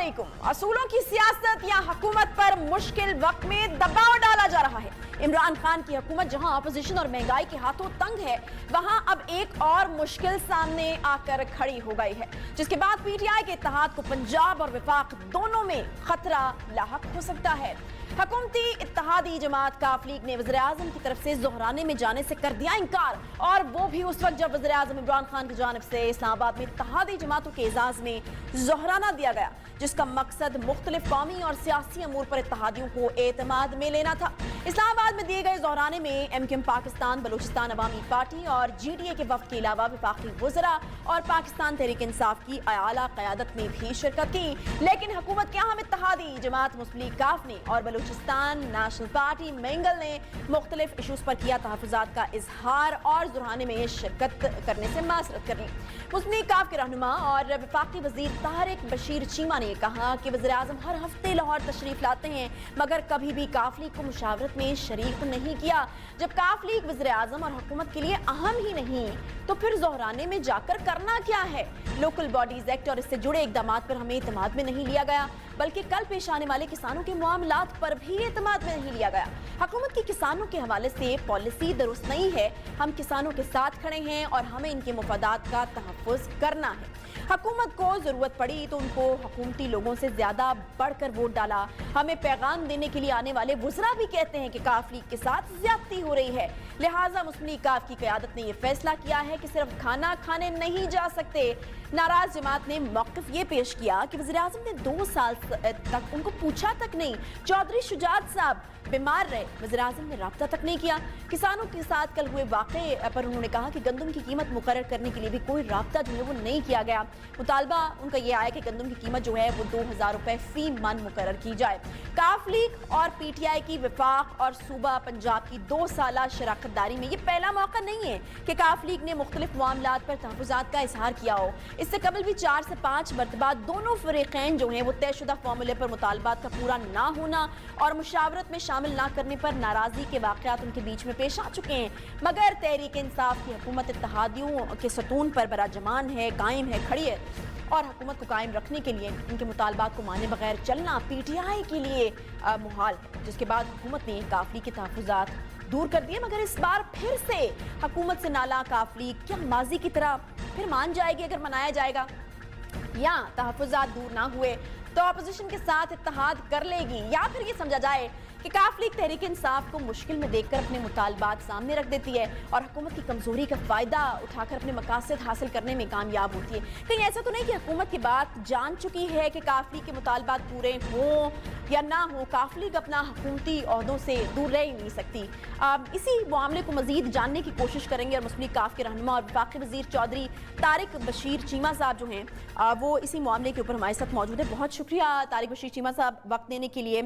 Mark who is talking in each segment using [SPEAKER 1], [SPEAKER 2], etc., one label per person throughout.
[SPEAKER 1] अस्सलामुअलैकुम। असूलों की सियासत या हुकूमत पर मुश्किल वक्त में दबाव डाला जा रहा है। इमरान खान की हुकूमत जहां अपोजिशन और महंगाई के हाथों तंग है, वहां अब एक और मुश्किल सामने आकर खड़ी हो गई है, जिसके बाद पीटीआई के इत्तेहाद को पंजाब और वफाक दोनों में खतरा लाहक हो सकता है। हुकूमती इत्तेहादी जमात काफ लीग ने वज़ीर आज़म की तरफ से ज़ोहराने में जाने से कर दिया इनकार, और वो भी उस वक्त जब वज़ीर आज़म इमरान खान की जानिब से इस्लामाबाद में इत्तेहादी जमातों के एजाज़ में ज़ोहराना दिया गया, जिसका मकसद मुख्तलिफ कौमी और सियासी अमूर पर इत्तेहादियों को एतमाद में लेना था। इस्लामाबाद में दिए गए ज़ोहराने में एमक्यूएम पाकिस्तान, बलूचिस्तान अवामी पार्टी और जीडीए के वफ़द के अलावा वफाकी वज़रा और पाकिस्तान तहरीक इंसाफ की आला क़यादत ने भी शिरकत की। लेकिन हुकूमत के अहम इत्तेहादी जमात मुस्लिम लीग काफ ने और बलूचिस्तान नेशनल पार्टी मेंगल ने मुख्तलिफ इशूज़ पर किया तहफ़्फ़ुज़ात का इजहार और ज़ोहराने में शिरकत करने से माज़रत कर ली। मुस्लिम लीग काफ के रहनुमा और वफाकी वज़ीर तारिक बशीर चीमा ने कहा कि वज़ीर आज़म हर हफ्ते लाहौर तशरीफ लाते हैं, मगर कभी भी काफ लीग को मुशावरत में शरीक नहीं किया। जब काफ लीग वज़ीर आज़म और हुकूमत के लिए अहम ही नहीं, तो फिर ज़ोहराने में जाकर करना क्या है? लोकल बॉडीज एक्ट और इससे जुड़े इक़दामात पर हमें इत्तेमाद में नहीं लिया गया, बल्कि कल पेश आने वाले किसानों के मामलात पर भी इत्तेमाद में नहीं लिया गया। हुकूमत की किसानों के हवाले से पॉलिसी दुरुस्त नहीं है। हम किसानों के साथ खड़े हैं और हमें इनके मुफादात का तहफ़्फ़ुज़ करना है। हुकूमत को ज़रूरत पड़ी तो उनको हुकूमती लोगों से ज़्यादा बढ़कर वोट डाला। हमें पैगाम देने के लिए आने वाले वज़रा भी कहते हैं कि काफ लीग के साथ ज़्यादती हो रही है, लिहाजा मुस्लिम लीग काफ की क़यादत ने यह फैसला किया है कि सिर्फ खाना खाने नहीं जा सकते। नाराज जमात ने मौक़िफ़ ये पेश किया कि वज़ीर आज़म ने 2 साल तक उनको पूछा तक नहीं। चौधरी शुजात साहब बीमार रहे, वज़ीर आज़म ने राब्ता तक नहीं किया। किसानों के साथ कल हुए वाक़े पर उन्होंने कहा कि गंदम की कीमत मुकर्रर करने के लिए भी कोई राब्ता जो है वो नहीं किया गया। मुतालबा उनका यह आया कि गंदम की कीमत जो है वो 2000 रुपये फी मन मुकर्रर की जाए। काफ लीग और पीटीआई की वफाक और सूबा पंजाब की 2 साला शराकत दारी में ये पहला मौका नहीं है कि काफ लीग ने मुख्तलिफ मामलात पर तहफ़्फ़ुज़ात का इजहार किया हो। इससे कबल भी 4 से 5 मरतबा दोनों फ़रीक़ैन जो हैं वो तयशुदा फार्मूले पर मुतालबात का पूरा ना होना और मुशावरत में शामिल ना करने पर नाराज़गी के वाक़यात उनके बीच में पेश आ चुके हैं, मगर तहरीक इंसाफ की हुकूमत इत्तेहादियों के सतून पर बराजमान है, कायम है, खड़ी है, और हुकूमत को कायम रखने के लिए इनके मुतालबात को माने बगैर चलना पीटीआई के लिए मुहाल है। जिसके बाद हुकूमत ने काफ लीग के तहफ़्फ़ुज़ात दूर कर दिए, मगर इस बार फिर से हुकूमत से नाला काफ लीग क्या माजी की तरह फिर मान जाएगी अगर मनाया जाएगा, या तहफ़्फ़ुज़ात दूर ना हुए तो अपोजिशन के साथ इत्तेहाद कर लेगी, या फिर ये समझा जाए कि काफ लीग तहरीक इंसाफ को मुश्किल में देखकर अपने मुतालबात सामने रख देती है और हुकूमत की कमजोरी का फायदा उठाकर अपने मकासद हासिल करने में कामयाब होती है। कहीं ऐसा तो नहीं कि हुकूमत की बात जान चुकी है कि काफ लीग के मुतालबात पूरे हों या ना हो, काफ लीग अपना हुकूमती ओहदों से दूर रह ही नहीं सकती। इसी मामले को मजीद जानने की कोशिश करेंगे और मुस्लिम लीग काफ के रहनुमा और वफाकी वज़ीर चौधरी तारिक बशीर चीमा साहब जो हैं वो इसी मामले के ऊपर हमारे साथ मौजूद है। बहुत शुक्रिया तारिक बशीर चीमा साहब वक्त देने के लिए।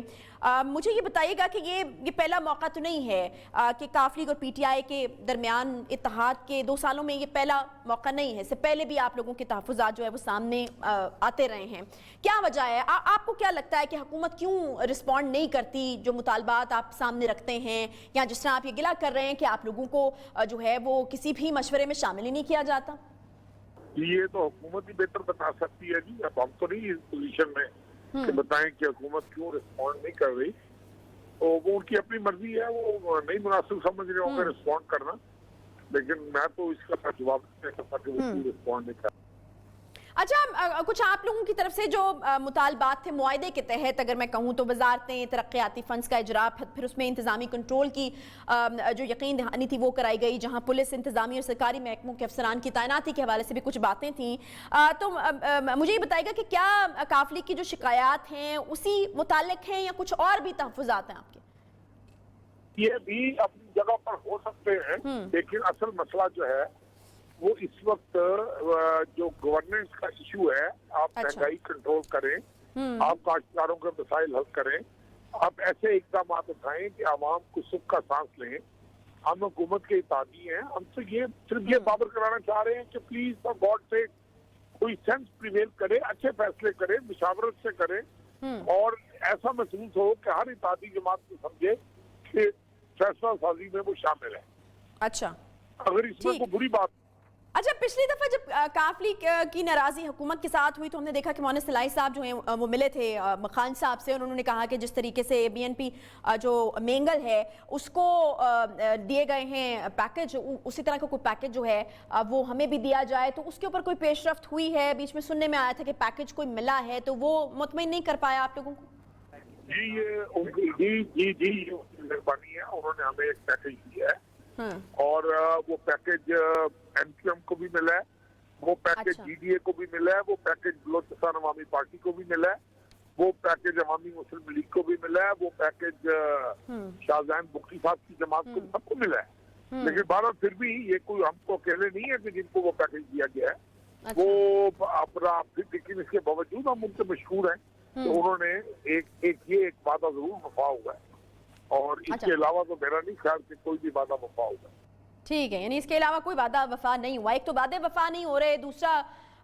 [SPEAKER 1] मुझे ये बताइएगा कि ये पहला मौका तो नहीं है कि काफ लीग और पीटीआई के दरमियान इत्तेहाद के 2 सालों में ये पहला मौका नहीं है। इससे पहले भी आप लोगों के तहफ़्फ़ुज़ात जो है वो सामने आते रहे हैं। क्या वजह है? आपको क्या लगता है कि हुकूमत क्यों रिस्पॉन्ड नहीं करती जो मुतालबात आप सामने रखते हैं, या जिस तरह आप ये गिला कर रहे हैं कि आप लोगों को जो है वो किसी भी मशवरे में शामिल ही नहीं किया जाता?
[SPEAKER 2] ये तो हुकूमत ही बेहतर बता सकती है जी। अब हम तो नहीं इस पोजीशन में कि बताएं कि हुकूमत क्यों रिस्पॉन्ड नहीं कर रही। तो वो उनकी अपनी मर्जी है, वो नहीं मुनासिब समझ रहे होंगे रिस्पॉन्ड करना, लेकिन मैं तो इसका जवाब दे सकता कि वो क्यों रिस्पॉन्ड नहीं कर।
[SPEAKER 1] अच्छा, कुछ आप लोगों की तरफ से जो मुतालबात थे मुआहदे के तहत, अगर मैं कहूँ तो वजारतें तरक्याती फंड्स का इजरा, फिर उसमें इंतजामी कंट्रोल की जो यकीन दहानी थी वो कराई गई, जहाँ पुलिस, इंतजामी और सरकारी महकमों के अफसरान की तैनाती के हवाले से भी कुछ बातें थीं। तो मुझे ये बताइएगा कि क्या काफ लीग की जो शिकायत हैं उसी मुतालिक हैं या कुछ और भी तहफ़्फ़ुज़ात हैं आपके?
[SPEAKER 2] ये भी अपनी जगह पर हो सकते हैं, लेकिन असल मसला जो है वो इस वक्त जो गवर्नेंस का इशू है, आप महंगाई कंट्रोल करें, आप काश्तकारों के मसाइल हल करें, आप ऐसे इकदाम उठाएं कि आवाम को सुख का सांस लें। हम हुकूमत के इत्तेहादी हैं, हम तो ये सिर्फ ये बाबर कराना चाह रहे हैं कि प्लीज फॉर गॉड से कोई सेंस प्रिवेल करे, अच्छे फैसले करें, मुशावरत से करें, और ऐसा महसूस हो कि हर इत्तेहादी जमात को समझे कि फैसला साजी में वो शामिल है।
[SPEAKER 1] अच्छा,
[SPEAKER 2] अगर इसमें कोई बुरी बात
[SPEAKER 1] अच्छा, पिछली दफा जब काफ लीग की नाराजी हुकूमत के साथ हुई तो हमने देखा कि मोहन सलाई साहब जो हैं वो मिले थे खान साहब से, और उन्होंने कहा कि जिस तरीके से बीएनपी जो मेंगल है उसको दिए गए हैं पैकेज, उसी तरह का कोई पैकेज जो है वो हमें भी दिया जाए, तो उसके ऊपर कोई पेशरफ्त हुई है? बीच में सुनने में आया था कि पैकेज कोई मिला है, तो वो मुतमईन नहीं कर पाया आप लोगों को?
[SPEAKER 2] जी ये उनकी जी मेहरबानी है, उन्होंने हमें एक पैकेज दिया है और वो पैकेज एमक्यूएम को भी मिला है, वो पैकेज जीडीए को भी मिला है, वो पैकेज बलोचिस्तान अवामी पार्टी को भी मिला है, वो पैकेज अवामी मुस्लिम लीग को भी मिला है, वो पैकेज शाहजहान बुख्ती साहब की जमात को सबको मिला है। लेकिन भारत फिर भी ये कोई हमको अकेले नहीं है कि जिनको वो पैकेज दिया गया है, वो अपना, लेकिन इसके बावजूद हम उनसे मशहूर हैं तो उन्होंने एक वादा जरूर वफा हुआ है, और इसके अलावा तो मेरा नहीं ख्याल कि कोई भी वादा वफा होगा।
[SPEAKER 1] ठीक है, यानी इसके अलावा कोई वादा वफा नहीं हुआ। एक तो वादे वफा नहीं हो रहे, दूसरा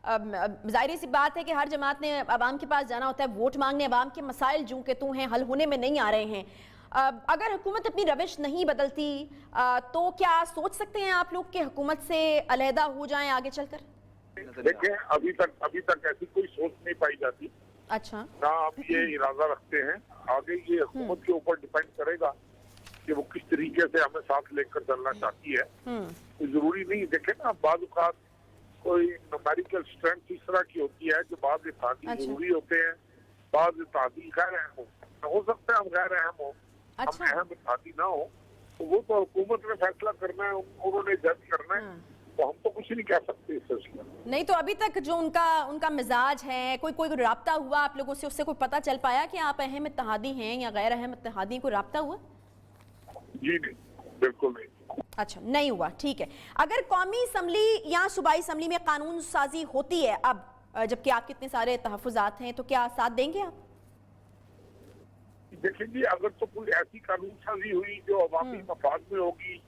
[SPEAKER 1] जाहिर सी बात है कि हर जमात ने अवाम के पास जाना होता है वोट मांगने, अवाम के मसाइल जो के तू हैं हल होने में नहीं आ रहे हैं। अगर हुकूमत अपनी रविश नहीं बदलती तो क्या सोच सकते हैं आप लोग कि हुकूमत से अलहदा हो जाएं आगे चलकर?
[SPEAKER 2] देखें, अभी तक ऐसी कोई सोच नहीं पाई जाती।
[SPEAKER 1] अच्छा,
[SPEAKER 2] ना हम ये इरादा रखते हैं, आगे ये हुकूमत के ऊपर डिपेंड करेगा कि वो किस तरीके से हमें साथ लेकर चलना चाहती है। तो जरूरी नहीं, देखे ना बाज़ औक़ात कोई न्यूमेरिकल स्ट्रेंथ इस तरह की होती है कि बाद इत्तेहादी जरूरी होते हैं, बाद इत्तेहादी गैर अहम हो सकता है, हम गैर अहम हो, हम अहम इत्तेहादी ना हो, तो वो तो हुकूमत ने फैसला करना है, उन्होंने जज करना है, तो हम तो कुछ नहीं कह सकते इस सिलसिले में।
[SPEAKER 1] नहीं तो अभी तक जो उनका मिजाज है, कोई राब्ता हुआ आप लोगों से, उससे कोई पता चल पाया कि आप अहम इत्तेहादी हैं या गैर अहम इत्तेहादी, कोई राब्ता हुआ?
[SPEAKER 2] जी नहीं, बिल्कुल नहीं।
[SPEAKER 1] अच्छा, नहीं हुआ, ठीक है। अगर कौमी असम्बली या सूबाई असम्बली में कानून साजी होती है अब, जबकि आपके इतने सारे तहफ़्फ़ुज़ात हैं, तो क्या साथ देंगे आप?
[SPEAKER 2] देखिए जी, अगर तो कोई ऐसी कानून साजी हुई जो अवामी मफाद में होगी,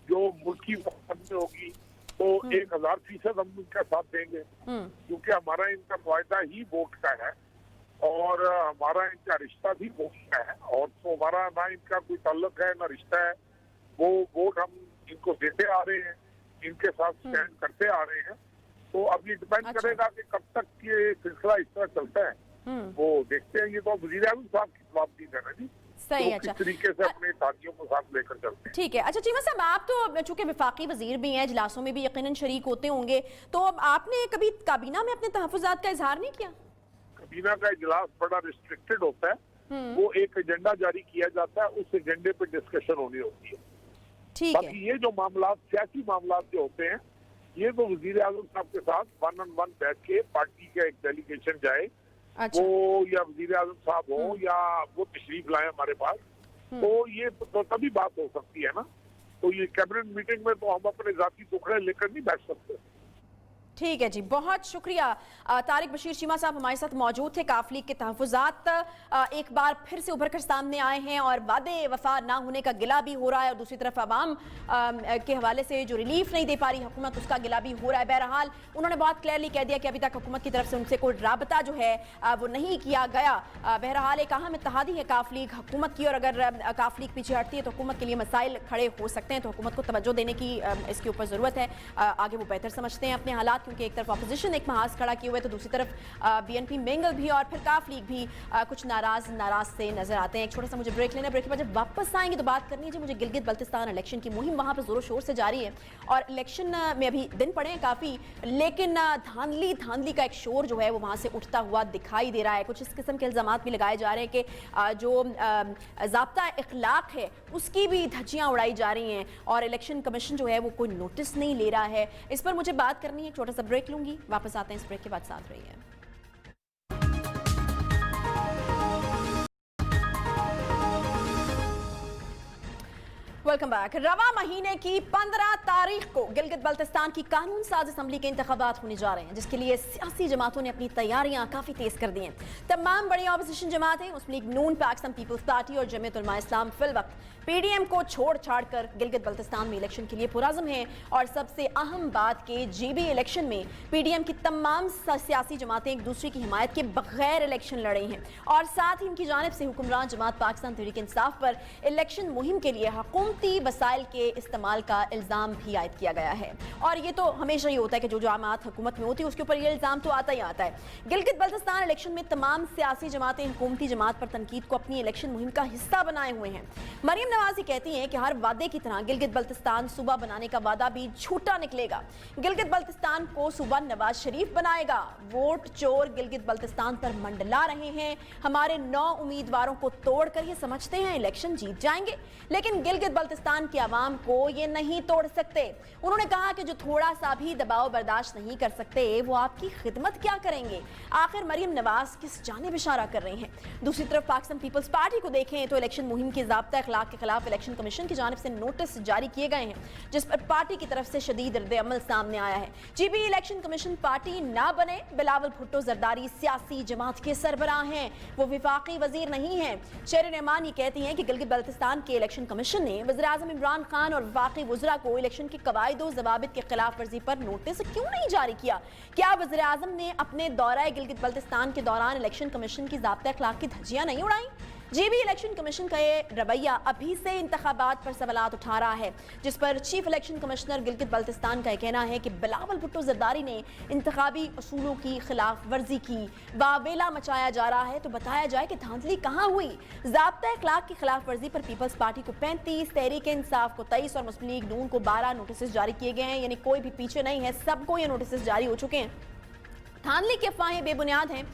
[SPEAKER 2] जो मुल्की मफाद में होगी, तो 1000% हम उनका साथ देंगे, क्योंकि हमारा इनका वायदा ही वोट का है और हमारा इनका रिश्ता भी वोट का है, और तो हमारा ना इनका कोई ताल्लुक है ना रिश्ता है, वो वोट हम इनको देते आ रहे हैं, इनके साथ स्टैंड करते आ रहे हैं। तो अब ये डिपेंड करेगा कि कब तक ये सिलसिला इस तरह चलता है, वो देखते हैं। ये तो वज़ीर आज़म साहब की जवाबदेही है ना जी,
[SPEAKER 1] सही।
[SPEAKER 2] तो
[SPEAKER 1] अच्छा,
[SPEAKER 2] किस तरीके से अपने साथियों को साथ लेकर चलते हैं।
[SPEAKER 1] ठीक है। अच्छा चीमा साहब, आप तो चूंकि वफाकी वजीर भी हैं, इजलासों में भी यकीनन शरीक होते होंगे, तो अब आपने कभी काबीना में अपने तहफ़्फ़ुज़ात का इजहार नहीं किया?
[SPEAKER 2] काबीना का इजलास बड़ा रिस्ट्रिक्टेड होता है, वो एक एजेंडा जारी किया जाता है, उस एजेंडे पे डिस्कशन होनी होती है।
[SPEAKER 1] ठीक है।
[SPEAKER 2] बाकी ये जो मामलात, सियासी मामलात जो होते हैं, ये तो वज़ीर आज़म साहब के साथ 1-on-1 बैठ के पार्टी का एक डेलीगेशन जाए,
[SPEAKER 1] अच्छा।
[SPEAKER 2] वो या वज़ीर आज़म साहब हो या वो तशरीफ लाए हमारे पास, तो ये तो तभी बात हो सकती है ना। तो ये कैबिनेट मीटिंग में तो हम अपने जाती टुकड़े लेकर नहीं बैठ सकते।
[SPEAKER 1] ठीक है जी, बहुत शुक्रिया। तारिक बशीर चीमा साहब हमारे साथ मौजूद थे। काफ लीग के तहफ़्फ़ुज़ात एक बार फिर से उभर कर सामने आए हैं और वादे वफा ना होने का गिला भी हो रहा है, और दूसरी तरफ आवाम के हवाले से जो रिलीफ नहीं दे पा रही हुकूमत, उसका गिला भी हो रहा है। बहरहाल उन्होंने बहुत क्लियरली कह दिया कि अभी तक हुकूमत की तरफ से उनसे कोई राबता जो है वो नहीं किया गया। बहरहाल एक अहम इत्तेहादी है काफ लीग हुकूमत की, और अगर काफ लीग पीछे हटती है तो हुकूमत के लिए मसाइल खड़े हो सकते हैं, तो हुकूमत को तवज्जो देने की इसके ऊपर ज़रूरत है। आगे वो बेहतर समझते हैं अपने हालात, क्योंकि एक तरफ अपोजिशन एक महाज खड़ा किए हुए, तो दूसरी तरफ बीएनपी मेंगल भी और फिर काफ लीग भी कुछ नाराज से नजर आते हैं। एक छोटा सा मुझे ब्रेक लेना, ब्रेक के बाद जब वापस आएंगे तो बात करनी है मुझे गिलगित बल्तिस्तान इलेक्शन की। मुहिम वहां पर जोरों शोर से जारी है और इलेक्शन में अभी दिन पड़े हैं काफी, लेकिन धांधली का एक शोर जो है वो वहां से उठता हुआ दिखाई दे रहा है। कुछ इस किस्म के इल्जामात भी लगाए जा रहे हैं कि जो ज़ाब्ता इखलाक है उसकी भी धज्जियां उड़ाई जा रही हैं और इलेक्शन कमीशन जो है वो कोई नोटिस नहीं ले रहा है। इस पर मुझे बात करनी है, एक छोटा सा ब्रेक लूंगी, वापस आते हैं इस ब्रेक के बाद, साथ रहिए। Welcome back. रवा महीने की 15 तारीख को गिलगित बल्तिस्तान की कानून साज असम्बली के इंतखाबात होने जा रहे हैं, जिसके लिए सियासी जमातों ने अपनी तैयारियां काफी तेज कर दी हैं। तमाम बड़ी ऑपोजिशन जमातें, मुस्लिम लीग नून, पाकिस्तान पीपल्स पार्टी और जमीयत उलमा इस्लाम फिल वक्त पीडीएम को छोड़ छाड़ कर गिलगित बल्तिस्तान में इलेक्शन के लिए पुराज़म हैं। और सबसे अहम बात के जीबी इलेक्शन में पीडीएम की तमाम सियासी जमातें एक दूसरे की हिमायत के बगैर इलेक्शन लड़ रही हैं, और साथ ही उनकी जानिब से हुक्मरान जमात पाकिस्तान तहरीक इंसाफ पर इलेक्शन मुहिम के लिए हुकूमती हुकूमती वसाइल के इस्तेमाल का इल्ज़ाम भी आयद किया गया है। और ये तो हमेशा ही होता है कि जो जमात हुकूमत में होती है उसके ऊपर ये इल्ज़ाम तो आता ही आता है। गिलगित बल्तिस्तान इलेक्शन में तमाम सियासी जमातें हुकूमती जमात पर तनकीद को अपनी इलेक्शन मुहिम का हिस्सा बनाए हुए हैं। मरीम नवाज़ कहती हैं कि हर वादे की तरह गिलगित बल्तिस्तान सूबा बनाने का वादा भी झूठा निकलेगा। गिलगित बल्तिस्तान को सूबा नवाज शरीफ बनाएगा। वोट चोर गिलगित बल्तिस्तान पर मंडला रहे हैं। हमारे 9 उम्मीदवारों को तोड़कर ये समझते हैं इलेक्शन जीत जाएंगे, लेकिन गिलगित बल्तिस्तान की आवाम को ये नहीं तोड़ सकते। उन्होंने कहा कि जो थोड़ा सा भी दबाव बर्दाश्त नहीं कर सकते वो आपकी खिदमत क्या करेंगे। आखिर मरीम नवाज किस जानिब इशारा कर रही हैं? दूसरी तरफ पाकिस्तान पीपल्स पार्टी को देखें तो इलेक्शन मुहिम के ज़ाब्ता अखलाक के खिलाफ इलेक्शन कमीशन की जानिब से नोटिस जारी किए गए हैं, जिस पर पार्टी की तरफ से शदीद रद्द-ए-अमल सामने आया है। जीबी इलेक्शन कमीशन पार्टी ना बने। बिलावल भुट्टो जरदारी सियासी जमात के सरबराह हैं, वो विफाकी वजीर नहीं है। शेर रहमान ये कहती हैं कि गिलगित बल्तिस्तान के इलेक्शन कमीशन ने वज़ीर आज़म इमरान खान और वफाकी वज़रा को इलेक्शन के कवायद व ज़वाबित के खिलाफ वर्जी पर नोटिस क्यों नहीं जारी किया। क्या वज़ीर आज़म ने अपने दौरा गिलगित बल्तिस्तान के दौरान इलेक्शन कमीशन की ज़ाब्ता अखलाक की धज्जियां नहीं उड़ाई? जीबी इलेक्शन कमीशन का ये रवैया अभी से इंतखाबात पर सवालात उठा रहा है, जिस पर chief election commissioner Gilgit Baltistan का कहना है कि बिलावल भुट्टो जरदारी ने इंतखाबी असूलों की खिलाफ वर्जी की। वावेला मचाया जा रहा है तो बताया जाए कि धांधली कहाँ हुई। ज़ाब्ता अखलाक की खिलाफ वर्जी पर पीपल्स पार्टी को 35, तहरीक इंसाफ को 23 और मुस्लिम लीग नून को 12 नोटिस जारी किए गए हैं। यानी कोई भी पीछे नहीं है, सबको ये नोटिस जारी हो चुके हैं। धांधली की अफवाहें बेबुनियाद हैं।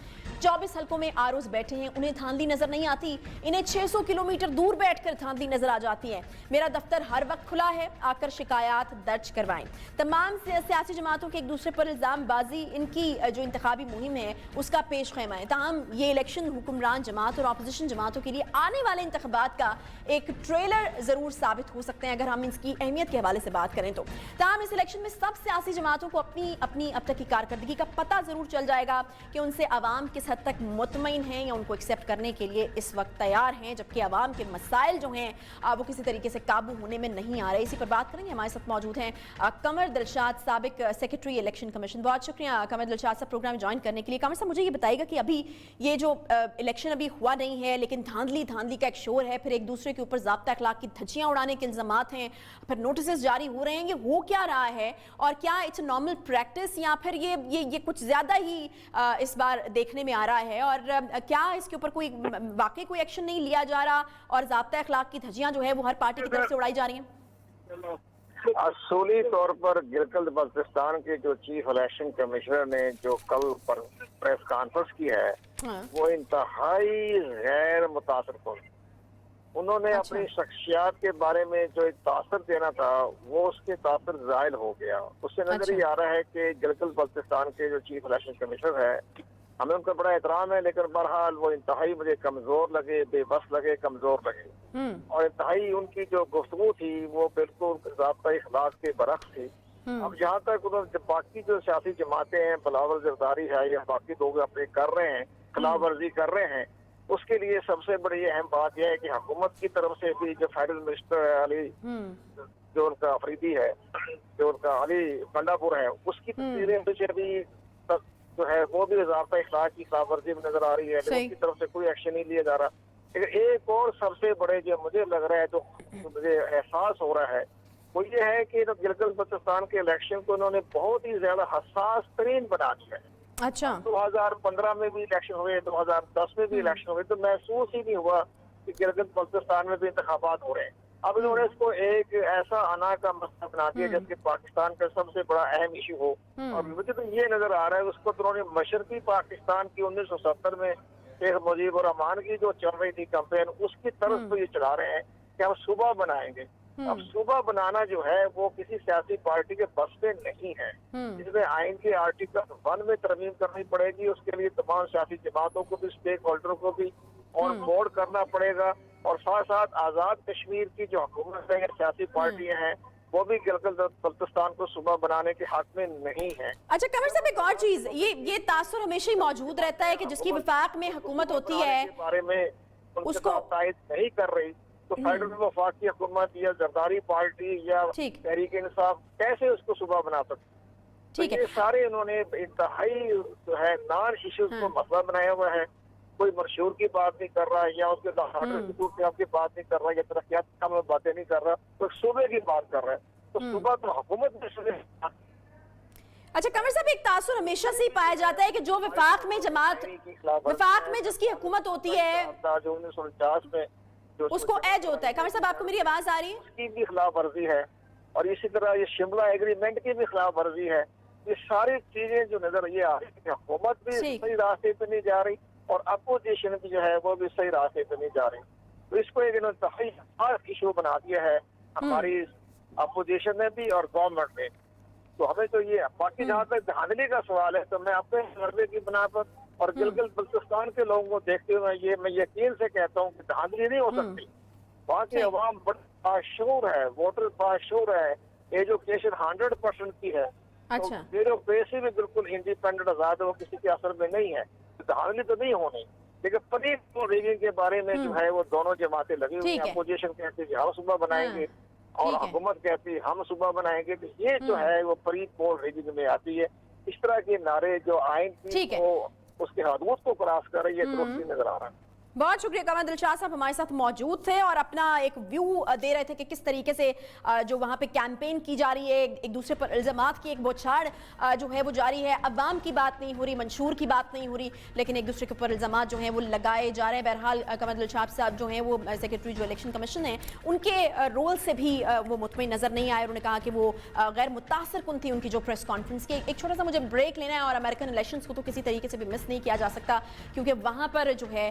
[SPEAKER 1] 24 हलकों में आरोज बैठे हैं, उन्हें धांधली नजर नहीं आती। इन्हें 600 किलोमीटर दूर बैठकर धांधली नजर आ जाती है। मेरा दफ्तर हर वक्त खुला है, आकर शिकायत दर्ज करवाएं। तमाम सियासी जमातों के एक दूसरे पर इल्जाम बाजी इनकी जो इंतखाबी मुहिम है उसका पेश खैमा है। ताहम ये इलेक्शन हुक्मरान जमात और अपोजिशन जमातों के लिए आने वाले इंतखाबात का एक ट्रेलर जरूर साबित हो सकते हैं, अगर हम इसकी अहमियत के हवाले से बात करें तो। ताहम इस इलेक्शन में सब सियासी जमातों को अपनी अपनी अब तक की कारकर्दगी का पता जरूर चल जाएगा कि उनसे आवाम किस हद तक मुतमईन हैं या उनको एक्सेप्ट करने के लिए इस वक्त तैयार हैं, जबकि आवाम के मसाइल जो हैं वो किसी तरीके से काबू होने में नहीं आ रहे। इसी पर बात करेंगे। हमारे साथ मौजूद हैं कमर दिलशाद, साबिक सेक्रेटरी इलेक्शन कमीशन। बहुत शुक्रिया कमर दिलशाद साहब प्रोग्राम ज्वाइन करने के लिए। कमर साहब मुझे ये बताइएगा कि अभी ये जो इलेक्शन अभी हुआ नहीं है, लेकिन धांधली का एक शोर है, फिर एक दूसरे के ऊपर ज़ाब्ता अखलाक की धज्जियां उड़ाने के इल्जामात हैं, फिर नोटिस जारी हो रहे हैं, ये हो क्या रहा है और क्या इट्स नॉर्मल प्रैक्टिस या फिर ये कुछ ज़्यादा ही इस बार देखने में आ रहा है, और क्या इसके ऊपर कोई वाकई कोई एक्शन नहीं लिया जा रहा और ज़ाब्ता अखलाक की धज्जियां जो है वो हर पार्टी की तरफ से उड़ाई जा रही हैं?
[SPEAKER 3] असूली तौर पर गिलगित बल्तिस्तान के जो चीफ इलेक्शन कमिश्नर ने जो कल पर प्रेस कॉन्फ्रेंस की है वो इंतहाई गैर मुतासिर। उन्होंने अपनी शख्सियत के बारे में जो एक तासर देना था वो उसके तासर जाहिर हो गया। उससे नजर ही आ रहा है कि गिलगित बल्तिस्तान के जो चीफ इलेक्शन कमिश्नर है, हमें उनका बड़ा एहतराम है, लेकिन बहरहाल वो इंतहाई मुझे कमजोर लगे, बेबस लगे, कमजोर लगे। और इंतहाई उनकी जो गुफ्तगू थी वो बिल्कुल ज़ाब्ता इखलाक के बरक्स थी। अब जहाँ तक बाकी जो सियासी जमातें हैं, बिलावल जरदारी है या बाकी लोग अपने कर रहे हैं, खिलाफ वर्जी कर रहे हैं, उसके लिए सबसे बड़ी अहम बात यह है कि हुकूमत की तरफ से भी जो फेडरल मिनिस्टर अली जो उनका अफरीदी है, जो उनका अली गंडापुर है, उसकी तस्वीरें से भी जो है वो भी ज़ाब्ता इखलाक की खिलाफ वर्जी में नजर आ रही है, लेकिन उसकी तरफ से कोई एक्शन नहीं लिया जा रहा। लेकिन एक और सबसे बड़े जो मुझे लग रहा है, जो मुझे एहसास हो रहा है, वो ये है कि गिलगित बल्तिस्तान के इलेक्शन को उन्होंने बहुत ही ज्यादा हसास तरीन बना दिया है।
[SPEAKER 1] अच्छा,
[SPEAKER 3] 2015 में भी इलेक्शन हुए, 2010 में भी इलेक्शन हुए, तो महसूस ही नहीं हुआ कि गिलगित बल्तिस्तान में भी इंतखाबात हो रहे हैं। अब इन्होंने इसको एक ऐसा अना का मसला बना दिया जबकि पाकिस्तान का सबसे बड़ा अहम इशू हो। और मुझे तो ये नजर आ रहा है उसको तो उन्होंने मशरकी पाकिस्तान की 1970 में शेख मुजीबुर रहमान की जो चल रही थी कैंपेन, उसकी तरफ तो ये चला रहे हैं कि हम सूबा बनाएंगे। अब सूबा बनाना जो है वो किसी सियासी पार्टी के बस में नहीं है, जिसमें आइन के आर्टिकल 1 में तरमीम करनी पड़ेगी। उसके लिए तमाम सियासी जमातों को भी, स्टेक होल्डर को भी और बोर्ड करना पड़ेगा, और साथ साथ आजाद कश्मीर की जो हुकूमत है, सियासी पार्टियां हैं, वो भी गिलगित बल्तिस्तान को सूबा बनाने के हक में नहीं है।
[SPEAKER 1] अच्छा कमर साहब, एक और चीज, ये तासुर हमेशा ही मौजूद रहता है कि जिसकी वफाक में हुकूमत होती है
[SPEAKER 3] बारे में उसको तायद नहीं कर रही, तो फेडरल वफाकी हुकूमत या जरदारी पार्टी या तहरीक इंसाफ कैसे उसको सूबा बना सकती?
[SPEAKER 1] ठीक है,
[SPEAKER 3] ये सारे उन्होंने इंतहाई जो है नॉन इश्यूज को मसला बनाया हुआ है। کوئی منشور کی بات نہیں کر رہا یا اس کے آرڈر کی صورتحال کی بات نہیں کر رہا یا ترقیات کے کام میں باتیں نہیں کر رہا، تو صوبے کی بات کر رہا ہے. تو صوبہ تو حکومت میں صوبے.
[SPEAKER 1] اچھا قمر صاحب، ایک تاثر ہمیشہ سے ہی پایا جاتا ہے کہ جو وفاق میں جماعت، وفاق میں جس کی حکومت ہوتی ہے
[SPEAKER 3] جو 1949 میں
[SPEAKER 1] اس کو ایج ہوتا ہے. قمر صاحب آپ کو میری آواز آ رہی ہے؟
[SPEAKER 3] اس کی بھی خلاف ورزی ہے، اور اسی طرح یہ شملہ ایگریمنٹ کی بھی خلاف ورزی ہے. یہ ساری چیزیں جو نظر یہ آ رہی ہے کہ حکومت بھی صحیح راستے پہ نہیں جا رہی اور اپوزیشن بھی جو ہے وہ بھی صحیح راستے پہ نہیں جا رہی. تو اس کو ایک انتہائی خاص ایشو بنا دیا ہے ہماری اپوزیشن نے بھی اور گورنمنٹ نے. تو ہمیں تو یہ باقی جہاں تک دھاندلی کا سوال ہے تو میں اپنے سروے کی بنا پر اور گلگت بلتستان کے لوگوں کو دیکھتے ہوئے میں یقین سے کہتا ہوں کہ دھاندلی نہیں ہو سکتی. وہاں کی عوام بڑا باشعور ہے، ووٹر باشعور ہے، ایجوکیشن 100% کی ہے، بیوروکریسی بھی بالکل انڈیپینڈنٹ آزاد ہے، وہ کسی کے اثر میں نہیں ہے. دھاندلی تو نہیں ہونی، لیکن پریب ریگنگ کے بارے میں جو ہے وہ دونوں جماعتیں لگی ہوئی ہیں. اپوزیشن کہتے ہیں ہم صوبہ بنائیں گے اور حکومت کہتی ہے ہم صوبہ بنائیں گے. یہ جو ہے وہ پریب پول ریگنگ میں آتی ہے. اس طرح کے نعرے جو آئین کی وہ اس کے حدود کو کراس کر رہی ہے، درست نہیں نظر آ رہا ہے.
[SPEAKER 1] بہت شکریہ قمر دلشاد صاحب ہمارے ساتھ موجود تھے اور اپنا ایک ویو دے رہے تھے کہ کس طریقے سے جو وہاں پہ کیمپین کی جا رہی ہے، ایک دوسرے پر الزامات کی ایک بوچھاڑ جو ہے وہ جاری ہے. عوام کی بات نہیں ہو رہی، منشور کی بات نہیں ہو رہی، لیکن ایک دوسرے کے اوپر الزامات جو ہیں وہ لگائے جا رہے ہیں. بہرحال قمر دلشاد صاحب جو ہیں وہ سیکرٹری جو الیکشن کمیشن ہیں ان کے رول سے بھی وہ مطمئن نظر نہیں آئے. انہوں نے کہا کہ وہ غیر متاثر کن تھی ان کی جو پریس کانفرنس کی. ایک چھوٹا سا مجھے بریک لینا ہے اور امریکن الیکشنز کو تو کسی طریقے سے بھی مس نہیں کیا جا سکتا کیونکہ وہاں پر جو ہے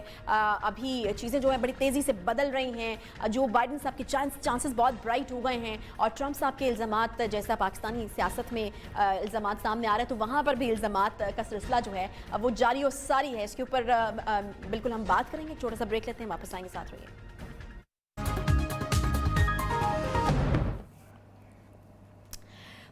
[SPEAKER 1] ابھی چیزیں جو ہیں بڑی تیزی سے بدل رہی ہیں. جو بائیڈن صاحب کے چانسز بہت برائٹ ہو گئے ہیں اور ٹرمپ صاحب کے الزامات جیسا پاکستانی سیاست میں الزامات سامنے آ رہے ہیں تو وہاں پر بھی الزامات کا سلسلہ جو ہے وہ جاری و ساری ہے. اس کے اوپر بالکل ہم بات کریں گے. چھوٹا سا بریک لیتے ہیں، واپس آئیں گے، ساتھ رہیے.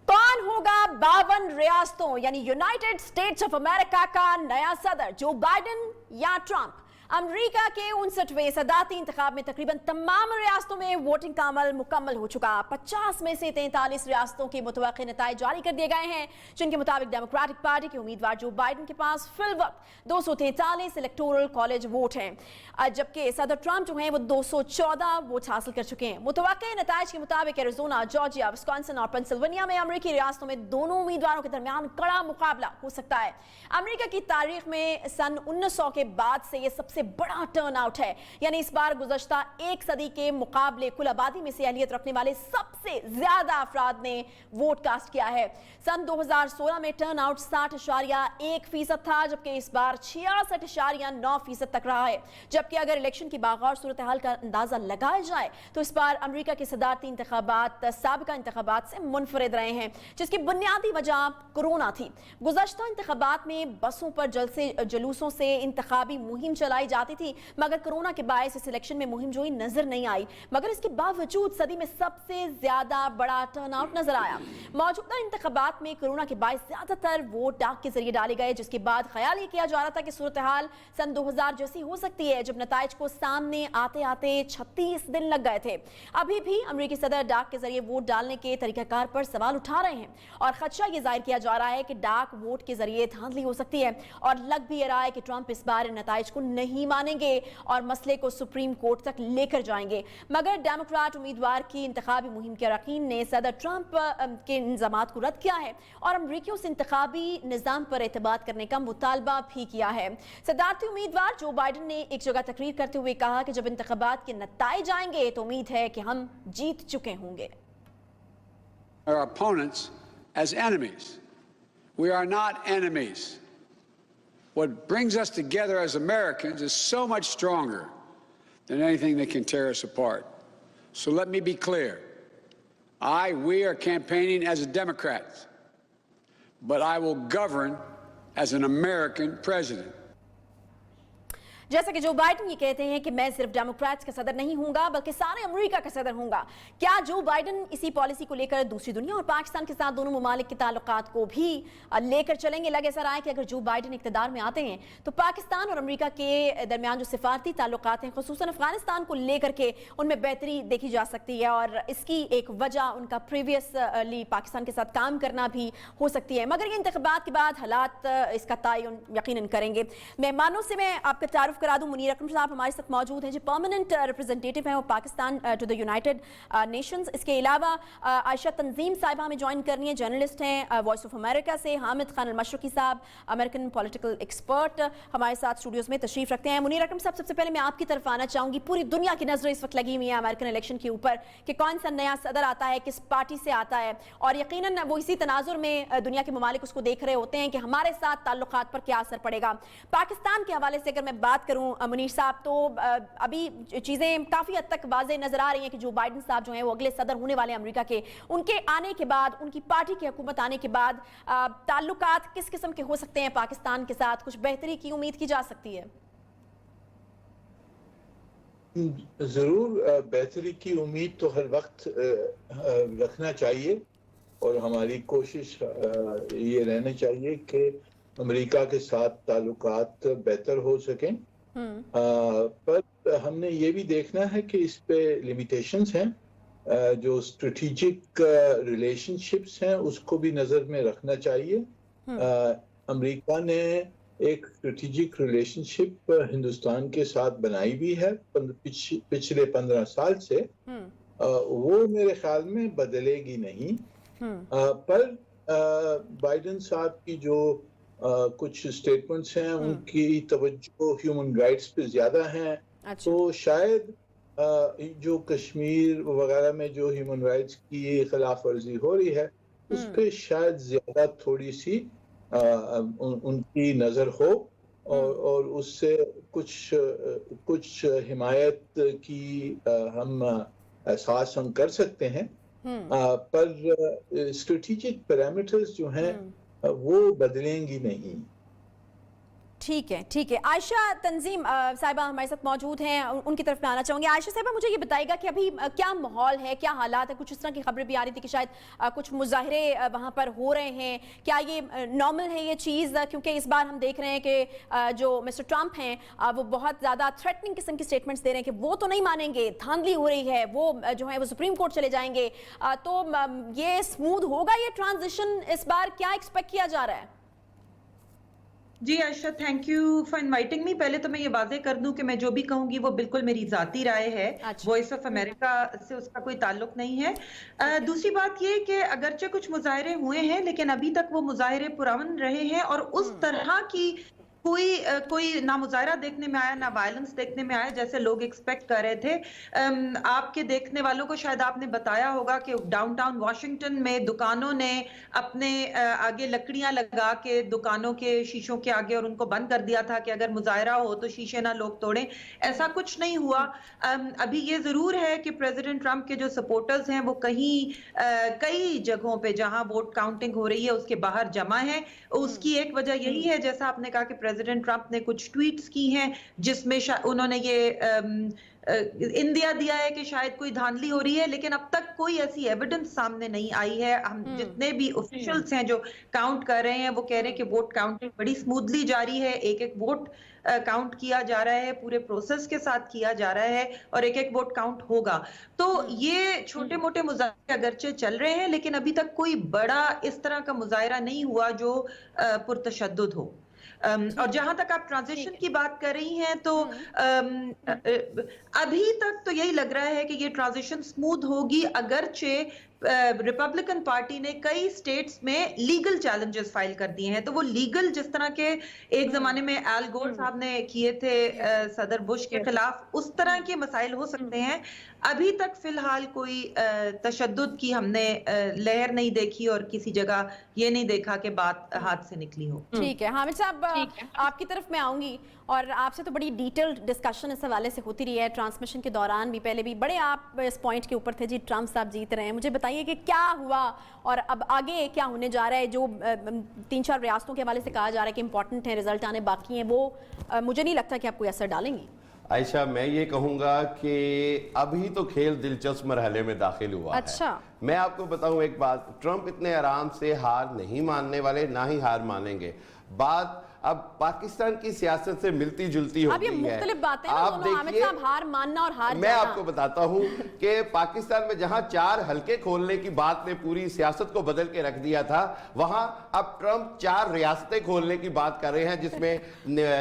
[SPEAKER 1] کون ہوگا 52 ریاستوں یعنی یونائیٹڈ اسٹیٹس آف امریکہ کا نیا صدر، جو بائیڈن یا ٹرمپ؟ امریکہ کے 59ویں صدارتی انتخاب میں تقریباً تمام ریاستوں میں ووٹنگ کا عمل مکمل ہو چکا. 50 میں سے 43 ریاستوں کے متوقع نتائج جاری کر دیے گئے ہیں جن کے مطابق ڈیموکریٹک پارٹی کے امیدوار جو بائیڈن کے پاس فی الوقت 243 الیکٹورل کالج ووٹ ہیں، جبکہ صدر ٹرمپ جو ہیں وہ 214 ووٹ حاصل کر چکے ہیں. متوقع نتائج کے مطابق ایریزونا، جارجیا، وسکانسن اور پنسلوینیا میں امریکی ریاستوں میں دونوں امیدواروں کے درمیان کڑا مقابلہ ہو سکتا ہے. امریکہ کی تاریخ میں سن 1900 کے بعد سے یہ سب سے بڑا ٹرن آؤٹ ہے، یعنی اس بار گزشتہ ایک صدی کے مقابلے کل آبادی میں سے اہلیت رکھنے والے سب سے زیادہ افراد نے ووٹ کاسٹ کیا ہے. سن 2016 میں ٹرن آؤٹ 60.1% تھا، جبکہ اس بار 66.9% تک رہا ہے. جبکہ اگر الیکشن کی باغور صورتحال کا اندازہ لگایا جائے تو اس بار امریکہ کے صدارتی انتخابات سابقہ انتخابات سے منفرد رہے ہیں، جس کی بنیادی وجہ کورونا تھی. گزشتہ انتخابات میں بسوں پر جلوسوں سے انتخابی مہم چلائی جاتی تھی، مگر کورونا کے باعث اس الیکشن میں مہم جوئی نظر نہیں آئی. مگر اس کے باوجود صدی میں سب سے زیادہ بڑا ٹرن آؤٹ نظر آیا. موجودہ انتخابات میں کورونا کے باعث زیادہ تر ووٹ ڈاک کے ذریعے ڈالے گئے، جس کے بعد خیال یہ کیا جا رہا تھا کہ صورتحال سن 2000 جیسی ہو سکتی ہے جب نتائج کو سامنے آتے آتے 36 دن لگ گئے تھے. ابھی بھی امریکی صدر ڈاک کے ذریعے ووٹ ڈالنے کے طریقہ کار پر سوال اٹھا رہے ہیں اور خدشہ یہ ظاہر کیا جا رہا ہے کہ ڈاک ووٹ کے ذریعے دھاندلی ہو سکتی ہے. اور لگ بھی یہ رہا ہے کہ ٹرمپ اس بار نتائج کو نہیں مانیں گے اور مسئلے کو سپریم کورٹ تک لے کر جائیں گے. مگر ڈیموکریٹ امیدوار کی انتخابی مہم کے اراکین نے صدر ٹرمپ کے الزامات کو رد کیا ہے اور امریکیوں سے انتخابی نظام پر اعتماد کرنے کا مطالبہ بھی کیا ہے. صدارتی امیدوار جو بائیڈن نے ایک جگہ تقریر کرتے ہوئے کہا کہ جب انتخابات کے نتائج آئیں گے تو امید ہے کہ ہم جیت چکے ہوں گے.
[SPEAKER 4] Our opponents as enemies. We are not enemies. What brings us together as Americans is so much stronger than anything that can tear us apart. So let me be clear. We are campaigning as Democrats, but I will govern as an American president.
[SPEAKER 1] جیسا کہ Joe Biden یہ کہتے ہیں کہ میں صرف democrats کا صدر نہیں ہوں گا بلکہ سارے امریکہ کا صدر ہوں گا. کیا جو بائیڈن اسی پالیسی کو لے کر دوسری دنیا اور پاکستان کے ساتھ دونوں ممالک کے تعلقات کو بھی لے کر چلیں گے؟ لگ ایسا رہا ہے کہ اگر جو بائیڈن اقتدار میں آتے ہیں تو پاکستان اور امریکہ کے درمیان جو سفارتی تعلقات ہیں خصوصاً افغانستان کو لے کر کے ان میں بہتری دیکھی جا سکتی ہے اور اس کی ایک وجہ ان کا پریویسلی پاکستان کے ساتھ کام کرنا بھی ہو سکتی ہے. مگر یہ انتخابات کے بعد حالات اس کا تعین یقیناً کریں گے. مہمانوں سے میں آپ کا تعارف मुतारफ करा दूं, मुनीर अकरम साहब हमारे साथ मौजूद हैं, जो परमानेंट रिप्रेजेंटेटिव हैं वो Pakistan to the United Nations. इसके अलावा आयशा तंजीम साहिबा हमें ज्वाइन करनी है, जर्नलिस्ट हैं वॉइस ऑफ अमेरिका से। हामिद खान अल-मशरकी साहब अमेरिकन पॉलिटिकल एक्सपर्ट हमारे साथ स्टूडियोज़ में तशरीफ़ रखते हैं। मुनीर अकरम साहब, सबसे पहले मैं आपकी तरफ आना चाहूँगी। पूरी दुनिया की नज़रें इस वक्त लगी हुई हैं अमेरिकन इलेक्शन के ऊपर कि कौन सा नया सदर आता है, किस पार्टी से आता है, और यकीनन वो इसी तनाजुर में दुनिया के ममालिक उसको देख रहे होते हैं कि हमारे साथ ताल्लुकात पर क्या असर पड़ेगा। पाकिस्तान के हवाले से अगर मैं बात करूं मुनीर साहब, तो अभी चीज़ें काफ़ी हद तक वाज़ेह नज़र आ रही हैं कि जो बाइडन साहब जो हैं वो अगले सदर होने वाले अमेरिका के, उनके आने के बाद, उनकी पार्टी की हुकूमत आने के बाद ताल्लुकात किस किस्म के हो सकते हैं पाकिस्तान के साथ? कुछ बेहतरी की उम्मीद की जा सकती है?
[SPEAKER 5] जरूर बेहतरी की उम्मीद तो हर वक्त रखना चाहिए, और हमारी कोशिश ये रहनी चाहिए कि अमेरिका के साथ ताल्लुकात बेहतर हो सकें। पर हमने ये भी देखना है कि इस पे लिमिटेशंस हैं। जो स्ट्रेटेजिक रिलेशनशिप्स हैं उसको भी नज़र में रखना चाहिए। अमेरिका ने एक स्ट्रेटेजिक रिलेशनशिप हिंदुस्तान के साथ बनाई भी है पिछले 15 साल से। वो मेरे ख्याल में बदलेगी नहीं। पर बाइडन साहब की जो कुछ स्टेटमेंट्स हैं उनकी तवज्जो ह्यूमन राइट्स पे ज्यादा हैं। तो शायद जो कश्मीर वगैरह में जो ह्यूमन राइट्स की खिलाफ वर्जी हो रही है उस पे शायद ज्यादा थोड़ी सी उनकी नजर हो, और उससे कुछ हिमायत की हम एहसास हम कर सकते हैं। पर स्ट्रेटेजिक पैरामीटर्स जो हैं वो बदलेंगी नहीं।
[SPEAKER 1] ठीक है, ठीक है। आयशा तंजीम साहिबा हमारे साथ मौजूद हैं, उनकी तरफ मैं आना चाहूँगी। आयशा साहिबा, मुझे ये बताइएगा कि अभी क्या माहौल है, क्या हालात है? कुछ इस तरह की खबरें भी आ रही थी कि शायद कुछ मुजाहरे वहाँ पर हो रहे हैं। क्या ये नॉर्मल है ये चीज़? क्योंकि इस बार हम देख रहे हैं कि जो मिस्टर ट्रंप हैं वो बहुत ज़्यादा थ्रेटनिंग किस्म की स्टेटमेंट्स दे रहे हैं कि वो तो नहीं मानेंगे, धांधली हो रही है, वो जो है वो सुप्रीम कोर्ट चले जाएंगे। तो ये स्मूथ होगा ये ट्रांजिशन इस बार? क्या एक्सपेक्ट किया जा रहा है?
[SPEAKER 6] जी Ayesha, thank you for inviting me. पहले तो मैं ये वाज़ेह कर दूं कि मैं जो भी कहूंगी वो बिल्कुल मेरी जाती राय है। वॉइस ऑफ अमेरिका से उसका कोई ताल्लुक नहीं है। दूसरी बात ये कि अगरचे कुछ मुजाहरे हुए हैं लेकिन अभी तक वो मुजाहरे पुरअमन रहे हैं, और उस तरह की कोई ना मुजाहरा देखने में आया, ना वायलेंस देखने में आया जैसे लोग एक्सपेक्ट कर रहे थे। आपके देखने वालों को शायद आपने बताया होगा कि डाउनटाउन वॉशिंगटन में दुकानों ने अपने आगे लकड़ियां लगा के दुकानों के शीशों के आगे और उनको बंद कर दिया था कि अगर मुजाहरा हो तो शीशे ना लोग तोड़ें। ऐसा कुछ नहीं हुआ। अभी ये जरूर है कि प्रेसिडेंट ट्रंप के जो सपोर्टर्स हैं वो कई जगहों पे जहां वोट काउंटिंग हो रही है उसके बाहर जमा है। उसकी एक वजह यही है, जैसा आपने कहा, कि प्रेसिडेंट ट्रंप ने कुछ ट्वीट्स की हैं जिसमें उन्होंने ये इंदिया दिया है कि शायद कोई धांधली हो रही है, लेकिन अब तक कोई ऐसी एविडेंस सामने नहीं आई है। हम जितने भी ऑफिशियल्स हैं जो काउंट कर रहे हैं वो कह रहे हैं कि वोट काउंटिंग बड़ी स्मूथली जारी है। एक एक वोट काउंट किया जा रहा है, पूरे प्रोसेस के साथ किया जा रहा है, और एक एक वोट काउंट होगा। तो ये छोटे मोटे मुजाहरे अगरचे चल रहे हैं लेकिन अभी तक कोई बड़ा इस तरह का मुजाहरा नहीं हुआ जो पुरतशद्दुद हो। और जहां तक आप ट्रांजिशन की बात कर रही हैं तो अभी तक तो यही लग रहा है कि ये ट्रांजिशन स्मूथ होगी, अगरचे रिपब्लिकन पार्टी ने कई स्टेट्स में लीगल चैलेंजेस फाइल कर दिए हैं। तो वो लीगल, जिस तरह के एक जमाने में एल गोर साहब ने किए थे सदर बुश के खिलाफ, उस तरह के मसाइल हो सकते हैं। अभी तक फिलहाल कोई तशद्दुद की हमने लहर नहीं देखी और किसी जगह ये नहीं देखा कि बात हाथ से निकली हो।
[SPEAKER 1] ठीक है हामिद साहब, आपकी तरफ मैं आऊंगी, और आपसे तो बड़ी डिटेल्ड डिस्कशन इस हवाले से होती रही है ट्रांसमिशन के दौरान भी, पहले भी बड़े आप इस पॉइंट के ऊपर थे जी, ट्रंप साहब जीत रहे हैं। मुझे बताइए कि क्या हुआ और अब आगे क्या होने जा रहा है? जो 3-4 रियासतों के हवाले से कहा जा रहा है कि इंपॉर्टेंट है, रिजल्ट आने बाकी हैं, वो मुझे नहीं लगता कि आप कोई असर डालेंगी।
[SPEAKER 7] आयशा, मैं ये कहूँगा कि अभी तो खेल दिलचस्प मरहले में दाखिल हुआ है। मैं आपको बताऊँ एक बात, ट्रंप इतने आराम से हार नहीं मानने वाले, ना ही हार मानेंगे। बात اب پاکستان کی سیاست سے ملتی جلتی ہو
[SPEAKER 1] اب یہ
[SPEAKER 7] گئی ہے.
[SPEAKER 1] مختلف باتیں ہیں دونوں، حامد صاحب، ہار ماننا اور ہار جانا.
[SPEAKER 7] میں آپ کو بتاتا ہوں کہ پاکستان میں جہاں 4 حلقے کھولنے کی بات نے پوری سیاست کو بدل کے رکھ دیا تھا، وہاں اب ٹرمپ 4 ریاستیں کھولنے کی بات کر رہے ہیں، جس میں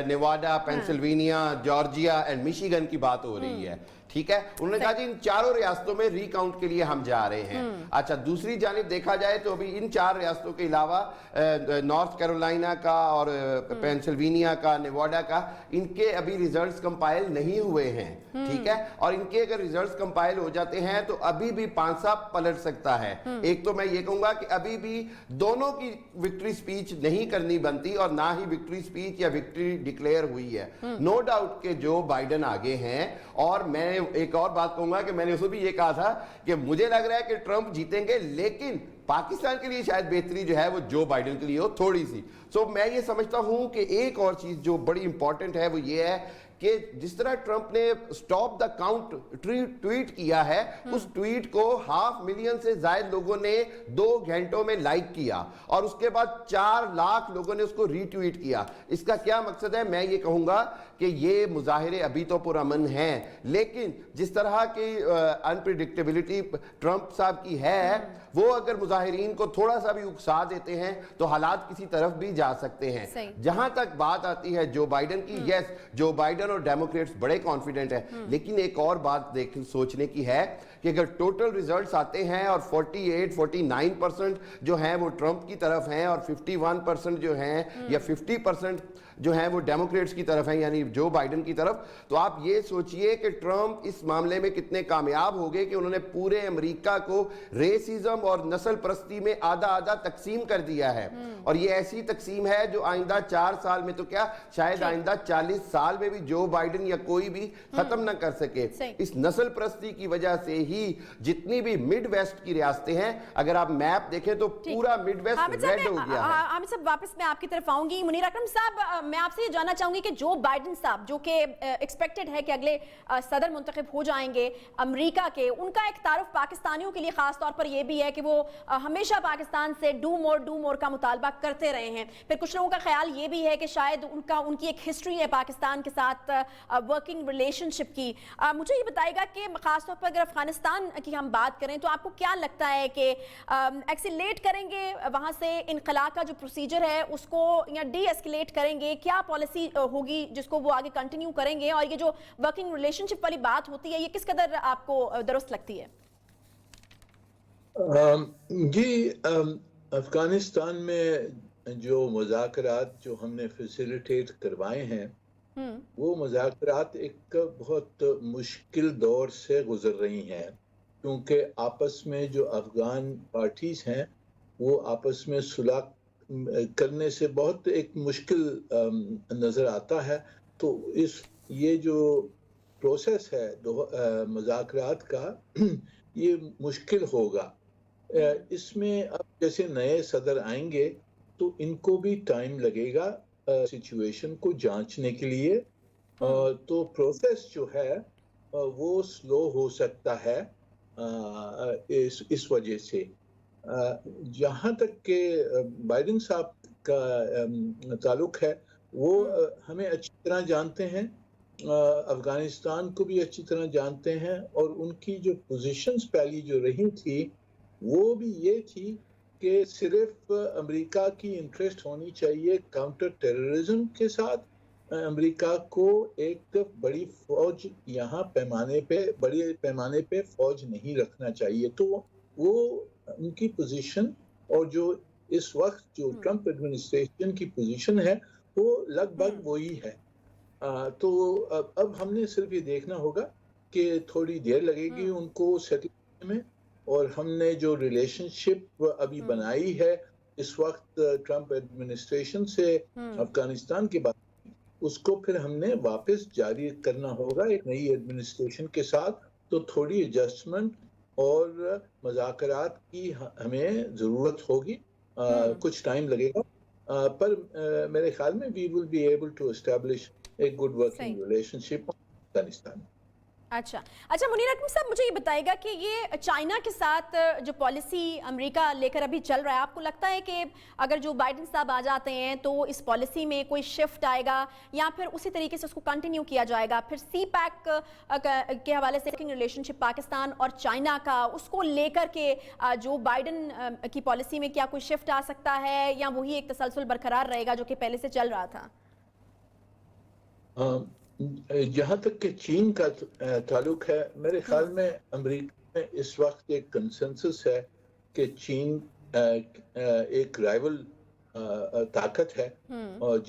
[SPEAKER 7] نیواڈا، پینسلوینیا، جارجیا اینڈ میشیگن کی بات ہو رہی ہے. ٹھیک ہے، انہوں نے کہا جی ان 4 ریاستوں میں ری کاؤنٹ کے لیے ہم جا رہے ہیں. اچھا، دوسری جانب دیکھا جائے تو ابھی ان 4 ریاستوں کے علاوہ نارتھ کیرولائنا کا اور پینسلوینیا کا، نیواڈا کا، ان کے ابھی ریزلٹس کمپائل نہیں ہوئے ہیں. ٹھیک ہے، اور ان کے اگر ریزلٹس کمپائل ہو جاتے ہیں تو ابھی بھی پانسا پلٹ سکتا ہے. ایک تو میں یہ کہوں گا کہ ابھی بھی دونوں کی وکٹری سپیچ نہیں کرنی بنتی، اور نہ ہی وکٹری سپیچ یا وکٹری ڈکلیئر ہوئی ہے. نو ڈاؤٹ کہ جو بائیڈن آگے ہیں، اور میں ایک اور بات کہوں گا کہ میں نے اسے بھی یہ کہا تھا کہ مجھے لگ رہا ہے کہ ٹرمپ جیتیں گے، لیکن پاکستان کے لیے شاید بہتری جو ہے وہ جو بائیڈن کے لیے ہو تھوڑی سی. سو میں یہ سمجھتا ہوں کہ ایک اور چیز جو بڑی امپورٹنٹ ہے وہ یہ ہے کہ جس طرح ٹرمپ نے سٹاپ دا کاؤنٹ ٹویٹ کیا ہے، اس ٹویٹ کو 500,000 سے زائد لوگوں نے 2 گھنٹوں میں لائک کیا، اور اس کے بعد 4 لاکھ لوگوں نے اس کو ری ٹویٹ کیا. اس کا کیا مقصد ہے؟ میں یہ کہوں گا کہ یہ مظاہرے ابھی تو پرامن ہیں، لیکن جس طرح کی انپریڈکٹیبلٹی ٹرمپ صاحب کی ہے، وہ اگر مظاہرین کو تھوڑا سا بھی اکسا دیتے ہیں تو حالات کسی طرف بھی جا سکتے ہیں. جہاں تک بات آتی ہے جو بائیڈن کی، یس، جو بائیڈن اور ڈیموکریٹس بڑے کانفیڈنٹ ہیں، لیکن ایک اور بات سوچنے کی ہے کہ اگر ٹوٹل ریزلٹس آتے ہیں اور 48-49% جو ہیں وہ ٹرمپ کی طرف ہیں، اور 51% جو ہیں یا 50% جو ہیں وہ ڈیموکریٹس کی طرف ہیں، یعنی جو بائیڈن کی طرف، تو آپ یہ سوچئے کہ ٹرمپ اس معاملے میں کتنے کامیاب ہو گئے کہ انہوں نے پورے امریکہ کو ریسزم اور نسل پرستی میں آدھا آدھا تقسیم کر دیا ہے. اور یہ ایسی تقسیم ہے جو آئندہ 4 سال میں تو کیا، شاید آئندہ 40 سال میں بھی جو بائیڈن یا کوئی بھی ختم نہ کر سکے. اس نسل پرستی کی وجہ سے ہی جتنی بھی مڈ ویسٹ کی ریاستیں ہیں، اگر آپ میپ دیکھیں تو پورا مڈ ویسٹ ریڈ ہو گیا ہے.
[SPEAKER 1] حامد صاحب، واپس میں آپ کی طرف آؤں گی. منیر اکرم صاحب، میں آپ سے یہ جاننا چاہوں گی کہ جو بائیڈن صاحب، جو کہ ایکسپیکٹڈ ہے کہ اگلے صدر منتخب ہو جائیں گے امریکہ کے، ان کا ایک تعارف پاکستانیوں کے لیے خاص طور پر یہ بھی ہے کہ وہ ہمیشہ پاکستان سے ڈو مور کا مطالبہ کرتے رہے ہیں. پھر کچھ لوگوں کا خیال یہ بھی ہے کہ شاید ان کی ایک ہسٹری ہے پاکستان کے ساتھ ورکنگ ریلیشن شپ کی. مجھے یہ بتائے گا کہ خاص طور پر اگر افغانستان کی ہم بات کریں تو آپ کو کیا لگتا ہے کہ ایکسیلیٹ کریں گے وہاں سے انخلا کا جو پروسیجر ہے اس کو، یا ڈی ایسکیلیٹ کریں گے؟ کیا پالیسی ہوگی جس کو وہ آگے کنٹینیو کریں گے؟ اور یہ جو ورکنگ ریلیشن شپ والی بات ہوتی ہے، یہ کس قدر آپ کو درست لگتی ہے؟
[SPEAKER 5] جی، افغانستان میں جو مذاکرات جو ہم نے فیسیلیٹیٹ کروائے ہیں، وہ مذاکرات ایک بہت مشکل دور سے گزر رہی ہیں، کیونکہ آپس میں جو افغان پارٹیز ہیں وہ آپس میں صلح کرنے سے بہت ایک مشکل نظر آتا ہے. تو یہ جو پروسیس ہے مذاکرات کا، یہ مشکل ہوگا. اس میں اب جیسے نئے صدر آئیں گے تو ان کو بھی ٹائم لگے گا سچویشن کو جانچنے کے لیے، تو پروسیس جو ہے وہ سلو ہو سکتا ہے اس وجہ سے. جہاں تک کہ بائیڈن صاحب کا تعلق ہے، وہ ہمیں اچھی طرح جانتے ہیں، افغانستان کو بھی اچھی طرح جانتے ہیں، اور ان کی جو پوزیشنز پہلی جو رہی تھی وہ بھی یہ تھی کہ صرف امریکہ کی انٹرسٹ ہونی چاہیے کاؤنٹر ٹیررزم کے ساتھ. امریکہ کو ایک بڑی فوج یہاں بڑے پیمانے پہ فوج نہیں رکھنا چاہیے. تو وہ ان کی پوزیشن، اور جو اس وقت جو ٹرمپ ایڈمنسٹریشن کی پوزیشن ہے، وہ لگ بھگ وہی ہے. تو اب ہم نے صرف یہ دیکھنا ہوگا کہ تھوڑی دیر لگے گی ان کو سیٹل کرنے میں، اور ہم نے جو ریلیشن شپ ابھی بنائی ہے اس وقت ٹرمپ ایڈمنسٹریشن سے افغانستان کے بعد، اس کو پھر ہم نے واپس جاری کرنا ہوگا ایک نئی ایڈمنسٹریشن کے ساتھ. تو تھوڑی ایڈجسٹمنٹ اور مذاکرات کی ہمیں ضرورت ہوگی، کچھ ٹائم لگے گا، پر میرے خیال میں we will be able to establish a good working relationship Afghanistan.
[SPEAKER 1] अच्छा मुनीर अकरम साहब, मुझे ये बताएगा कि ये चाइना के साथ जो पॉलिसी अमेरिका लेकर अभी चल रहा है, आपको लगता है कि अगर जो बाइडेन साहब आ जाते हैं तो इस पॉलिसी में कोई शिफ्ट आएगा या फिर उसी तरीके से उसको कंटिन्यू किया जाएगा? फिर सी पैक के हवाले से रिलेशनशिप पाकिस्तान और चाइना का, उसको लेकर के जो बाइडेन की पॉलिसी में क्या कोई शिफ्ट आ सकता है या वही एक तसलसल बरकरार रहेगा जो कि पहले से चल रहा था?
[SPEAKER 5] जहाँ तक कि चीन का ताल्लुक है, मेरे ख्याल में अमेरिका में इस वक्त एक कंसेंसस है कि चीन एक राइवल ताकत है और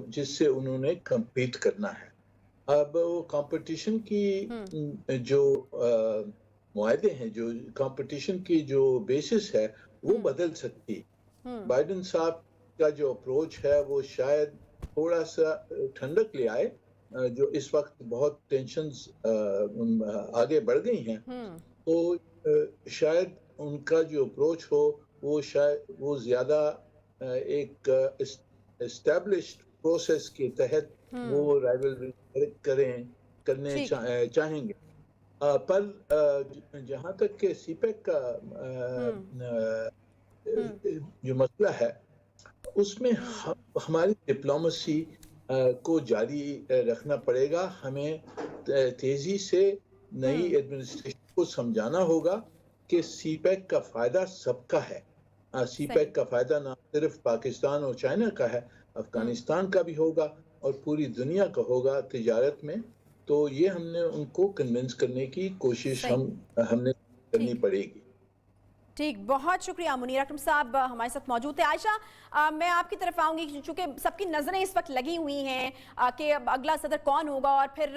[SPEAKER 5] जिससे उन्होंने कम्पीट करना है। अब वो कंपटीशन की जो मुआहदे हैं, जो कंपटीशन की जो बेसिस है, वो बदल सकती। बाइडेन साहब का जो अप्रोच है वो शायद थोड़ा सा ठंडक ले आए, जो इस वक्त बहुत टेंशन्स आगे बढ़ गई हैं, तो शायद उनका जो अप्रोच हो वो ज्यादा एक एस्टैब्लिश्ड प्रोसेस के तहत वो राइवलरी करने चाहेंगे। पर जहाँ तक के सीपेक का जो मसला है, उसमें हमारी डिप्लोमेसी को जारी रखना पड़ेगा। हमें तेजी से नई एडमिनिस्ट्रेशन को समझाना होगा कि सीपैक का फायदा सबका है। सीपैक का फायदा ना सिर्फ पाकिस्तान और चाइना का है, अफगानिस्तान का भी होगा और पूरी दुनिया का होगा तिजारत में। तो ये हमने उनको कन्विंस करने की कोशिश हमने करनी पड़ेगी।
[SPEAKER 1] ठीक, बहुत शुक्रिया मुनीर अकरम साहब हमारे साथ मौजूद थे। आयशा, मैं आपकी तरफ आऊंगी क्योंकि सबकी नज़रें इस वक्त लगी हुई हैं कि अगला सदर कौन होगा और फिर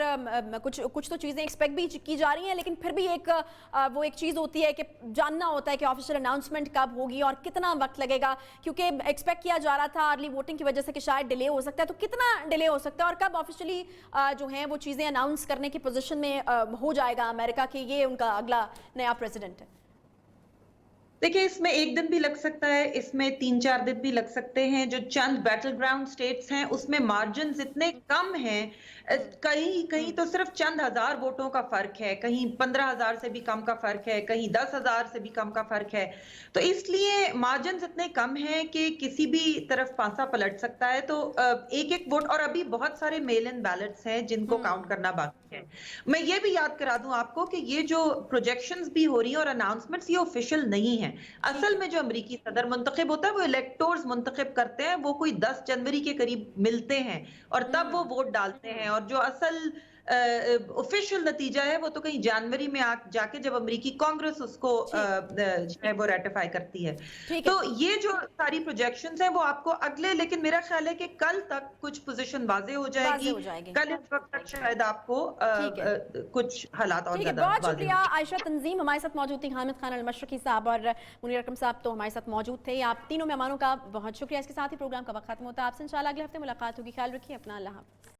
[SPEAKER 1] कुछ तो चीज़ें एक्सपेक्ट भी की जा रही हैं, लेकिन फिर भी वो एक चीज़ होती है कि जानना होता है कि ऑफिशियल अनाउंसमेंट कब होगी और कितना वक्त लगेगा, क्योंकि एक्सपेक्ट किया जा रहा था अर्ली वोटिंग की वजह से कि शायद डिले हो सकता है। तो कितना डिले हो सकता है और कब ऑफिशियली जो है वो चीज़ें अनाउंस करने की पोजीशन में हो जाएगा अमेरिका कि ये उनका अगला नया प्रेसिडेंट है?
[SPEAKER 6] देखिए, इसमें एक दिन भी लग सकता है, इसमें 3-4 दिन भी लग सकते हैं। जो चंद बैटल ग्राउंड स्टेट्स हैं उसमें मार्जिन इतने कम हैं, कहीं तो सिर्फ चंद हजार वोटों का फर्क है, कहीं 15,000 से भी कम का फर्क है, कहीं 10,000 से भी कम का फर्क है। तो इसलिए मार्जिन इतने कम हैं कि किसी भी तरफ पासा पलट सकता है। तो एक वोट, और अभी बहुत सारे मेल इन बैलेट्स हैं जिनको काउंट करना बाकी है। मैं ये भी याद करा दूं आपको कि ये जो प्रोजेक्शंस भी हो रही हैं और अनाउंसमेंट्स, ये ऑफिशियल नहीं है। असल में जो अमेरिकी सदर मुंतखब होता है वो इलेक्टोर्स मुंतखब करते हैं, वो कोई 10 जनवरी के करीब मिलते हैं और तब वो वोट डालते हैं। और जो असल ऑफिशियल नतीजा है वो तो कहीं जनवरी में जाके जब अमेरिकी कांग्रेस उसको वो रेटिफाई करती है। तो ये जो सारी प्रोजेक्शंस हैं वो आपको अगले, लेकिन मेरा ख्याल है कि कल तक कुछ पोजीशन वाजे हो जाएगी। कल इस वक्त तक शायद आपको कुछ हालात और ज्यादा।
[SPEAKER 1] बहुत शुक्रिया आयशा तंजीम हमारे साथ मौजूद थी, हामिद खान अल-मशरकी साहब और मुनीर अकरम साहब तो हमारे साथ मौजूद थे। आप तीनों मेहमानों का बहुत शुक्रिया। इसके साथ ही प्रोग्राम का वक्त खत्म होता है। आपसे इंशाल्लाह अगले हफ्ते मुलाकात होगी। ख्याल रखिए अपना। अल्लाह हाफ़िज़।